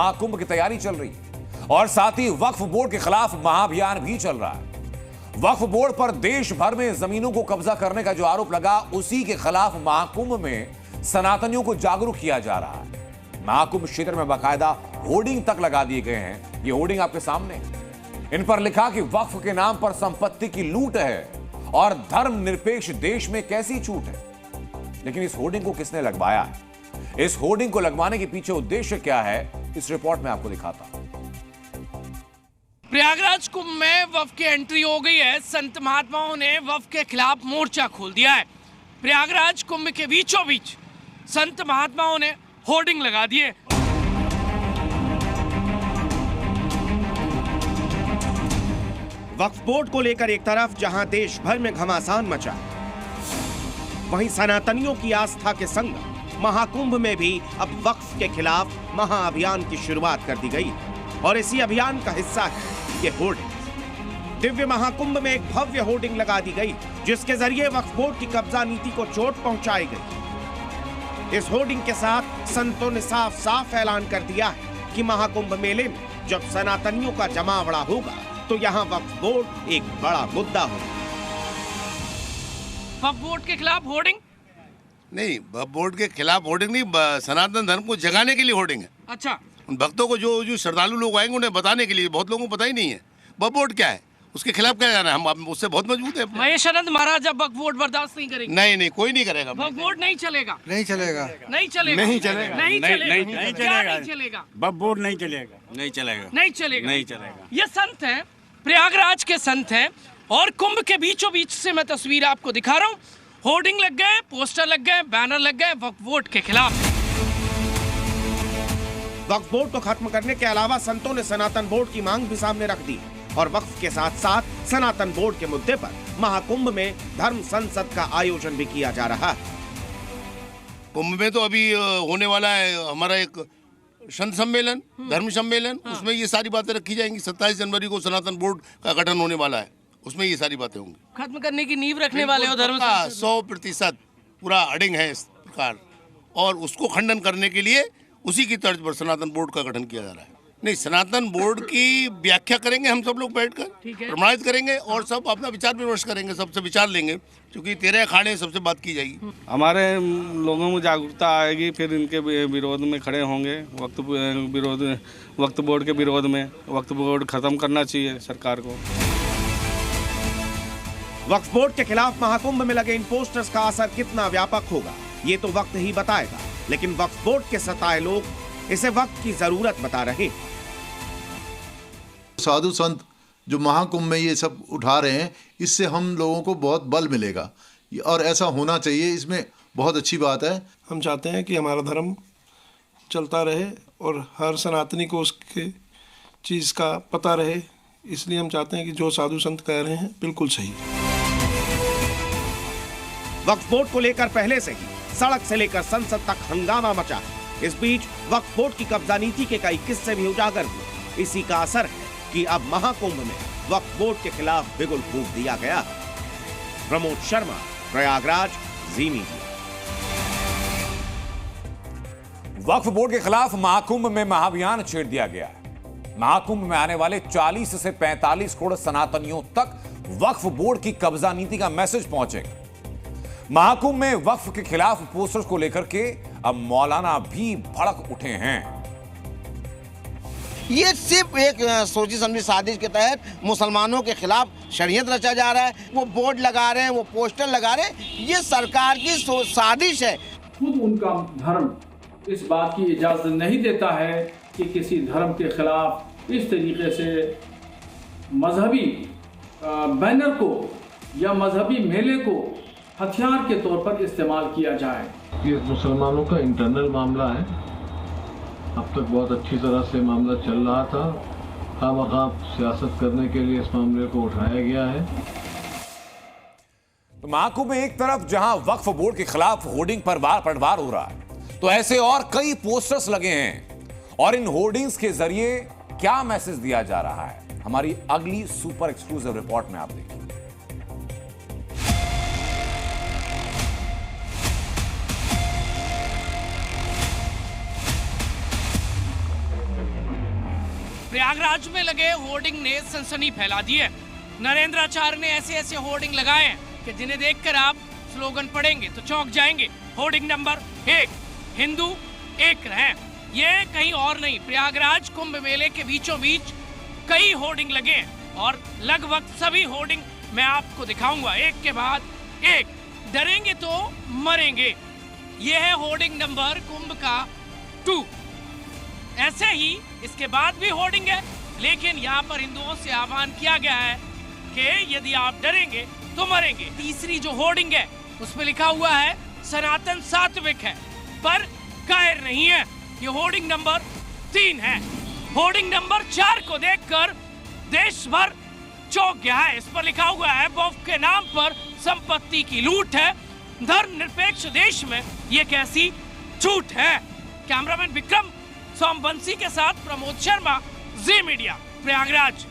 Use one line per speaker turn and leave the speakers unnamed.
महाकुंभ की तैयारी चल रही है और साथ ही वक्फ बोर्ड के खिलाफ महाअभियान भी चल रहा है। वक्फ बोर्ड पर देश भर में जमीनों को कब्जा करने का जो आरोप लगा, उसी के खिलाफ महाकुंभ में सनातनियों को जागरूक किया जा रहा है। महाकुंभ क्षेत्र में बाकायदा होर्डिंग तक लगा दिए गए हैं। ये होर्डिंग आपके सामने है। इन पर लिखा कि वक्फ के नाम पर संपत्ति की लूट है और धर्मनिरपेक्ष देश में कैसी छूट है। लेकिन इस होर्डिंग को किसने लगवाया है? इस होर्डिंग को लगवाने के पीछे उद्देश्य क्या है, इस रिपोर्ट में आपको दिखाता हूं।
प्रयागराज कुंभ में वक्फ की एंट्री हो गई है। संत महात्माओं ने वक्फ के खिलाफ मोर्चा खोल दिया है। प्रयागराज कुंभ के बीचों बीच संत महात्माओं ने होर्डिंग लगा दिए।
वक्फ बोर्ड को लेकर एक तरफ जहां देश भर में घमासान मचा, वहीं सनातनियों की आस्था के संग महाकुंभ में भी अब वक्फ के खिलाफ महाअभियान की शुरुआत कर दी गई और इसी अभियान का हिस्सा है ये होर्डिंग। दिव्य महाकुंभ में एक भव्य होर्डिंग लगा दी गई जिसके जरिए वक्फ बोर्ड की कब्जा नीति को चोट पहुंचाई गई। इस होर्डिंग के साथ संतों ने साफ साफ ऐलान कर दिया है कि महाकुंभ मेले में जब सनातनियों का जमावड़ा होगा तो यहाँ वक्फ बोर्ड एक बड़ा मुद्दा होगा।
वक्फ बोर्ड के खिलाफ होर्डिंग
नहीं, वक्फ बोर्ड के खिलाफ होर्डिंग नहीं, सनातन धर्म को जगाने के लिए होर्डिंग है।
अच्छा,
उन भक्तों को जो श्रद्धालु लोग आएंगे उन्हें बताने के लिए। बहुत लोगों को पता ही नहीं है वक्फ बोर्ड क्या है, उसके खिलाफ क्या जाना है। हम उससे बहुत मजबूत है।
महेशानंद महाराज अब वक्फ बोर्ड बर्दाश्त नहीं करेंगे।
नहीं, कोई नहीं करेगा।
वक्फ बोर्ड नहीं चलेगा।
नहीं चलेगा।
नहीं चलेगा।
नहीं चलेगा।
नहीं चलेगा।
नहीं
चलेगा।
वक्फ बोर्ड नहीं चलेगा। नहीं चलेगा।
नहीं चलेगा।
नहीं चलेगा।
ये संत हैं, प्रयागराज के संत हैं और कुंभ के बीचों बीच से मैं तस्वीर आपको दिखा रहा हूँ। होर्डिंग लग गए, पोस्टर लग गए, बैनर लग गए वक्फ बोर्ड के खिलाफ।
वक्फ बोर्ड को खत्म करने के अलावा संतों ने सनातन बोर्ड की मांग भी सामने रख दी और वक्फ के साथ साथ सनातन बोर्ड के मुद्दे पर महाकुंभ में धर्म संसद का आयोजन भी किया जा रहा है।
कुंभ में तो अभी होने वाला है हमारा एक संत सम्मेलन, धर्म सम्मेलन। उसमें ये सारी बातें रखी जाएंगी। 27 जनवरी को सनातन बोर्ड का गठन होने वाला है, उसमें ये सारी बातें होंगी।
खत्म करने की नींव रखने वाले हो धर्म
100% पूरा अडिंग है इस प्रकार, और उसको खंडन करने के लिए उसी की तर्ज पर सनातन बोर्ड का गठन किया जा रहा है। नहीं, सनातन बोर्ड की व्याख्या करेंगे हम सब लोग बैठकर, प्रमाणित करेंगे और सब अपना विचार विमर्श करेंगे, सबसे विचार लेंगे, क्योंकि 13 अखाड़े सबसे बात की जाएगी।
हमारे लोगों में जागरूकता आएगी, फिर इनके विरोध में खड़े होंगे। वक्फ बोर्ड के विरोध में वक्फ बोर्ड खत्म करना चाहिए सरकार को।
वक्फ बोर्ड के खिलाफ महाकुंभ में लगे इन पोस्टर्स का असर कितना व्यापक होगा ये तो वक्त ही बताएगा, लेकिन वक्फ बोर्ड के सताए लोग इसे वक्त की जरूरत बता रहे हैं।
साधु संत जो महाकुंभ में ये सब उठा रहे हैं, इससे हम लोगों को बहुत बल मिलेगा और ऐसा होना चाहिए। इसमें बहुत अच्छी बात है।
हम चाहते हैं कि हमारा धर्म चलता रहे और हर सनातनी को उसके चीज़ का पता रहे, इसलिए हम चाहते हैं कि जो साधु संत कह रहे हैं बिल्कुल सही।
वक्फ बोर्ड को लेकर पहले से ही सड़क से लेकर संसद तक हंगामा मचा। इस बीच वक्फ बोर्ड की कब्जा नीति के कई किस्से भी उजागर हुए। इसी का असर है कि अब महाकुंभ में वक्फ बोर्ड के खिलाफ बिगुल फूंक दिया गया। प्रमोद शर्मा, प्रयागराज, जी मीडिया।
वक्फ बोर्ड के खिलाफ महाकुंभ में महाअभियान छेड़ दिया गया है। महाकुंभ में आने वाले 40 से 45 करोड़ सनातनियों तक वक्फ बोर्ड की कब्जा नीति का मैसेज पहुंचेगा। महाकुंभ में वक्फ के खिलाफ पोस्टर्स को लेकर के अब मौलाना भी भड़क उठे हैं।
ये सिर्फ एक सोची समझी साजिश के तहत मुसलमानों के खिलाफ शरीयत रचा जा रहा है। वो बोर्ड लगा रहे हैं, वो पोस्टर लगा रहे हैं, ये सरकार की साजिश है।
खुद उनका धर्म इस बात की इजाजत नहीं देता है कि किसी धर्म के खिलाफ इस तरीके से मजहबी बैनर को या मजहबी मेले को हथियार के तौर पर इस्तेमाल किया जाए।
ये मुसलमानों का इंटरनल मामला है। अब तक बहुत अच्छी तरह से मामला चल रहा था। खामख़ाम सियासत करने के लिए इस मामले को उठाया गया है।
तो महाकुंभ में एक तरफ जहां वक्फ बोर्ड के खिलाफ होर्डिंग पर पलटवार हो रहा है, तो ऐसे और कई पोस्टर्स लगे हैं और इन होर्डिंग्स के जरिए क्या मैसेज दिया जा रहा है, हमारी अगली सुपर एक्सक्लूसिव रिपोर्ट में आप देखिए।
प्रयागराज में लगे होर्डिंग ने सनसनी फैला दी है। नरेंद्राचार्य ने ऐसे ऐसे होर्डिंग लगाए हैं कि जिन्हें देखकर आप स्लोगन पढ़ेंगे तो चौंक जाएंगे। होर्डिंग नंबर 1, हिंदू एक रहें। ये कहीं और नहीं, प्रयागराज कुंभ मेले के बीचों बीच कई होर्डिंग लगे हैं और लगभग सभी होर्डिंग मैं आपको दिखाऊंगा एक के बाद एक। डरेंगे तो मरेंगे, ये है होर्डिंग नंबर कुंभ का 2। ऐसे ही इसके बाद भी होर्डिंग है, लेकिन यहाँ पर हिंदुओं से आह्वान किया गया है कि यदि आप डरेंगे तो मरेंगे। तीसरी जो होर्डिंग है उसमें लिखा हुआ है सनातन सात्विक है, पर कायर नहीं है। ये होर्डिंग नंबर 3 है। होर्डिंग नंबर 4 को देखकर देश भर चौंक गया है। इस पर लिखा हुआ है वक्फ के नाम पर संपत्ति की लूट है, धर्मनिरपेक्ष देश में ये कैसी झूठ है। कैमरामैन विक्रम सोमवंशी के साथ प्रमोद शर्मा, जी मीडिया, प्रयागराज।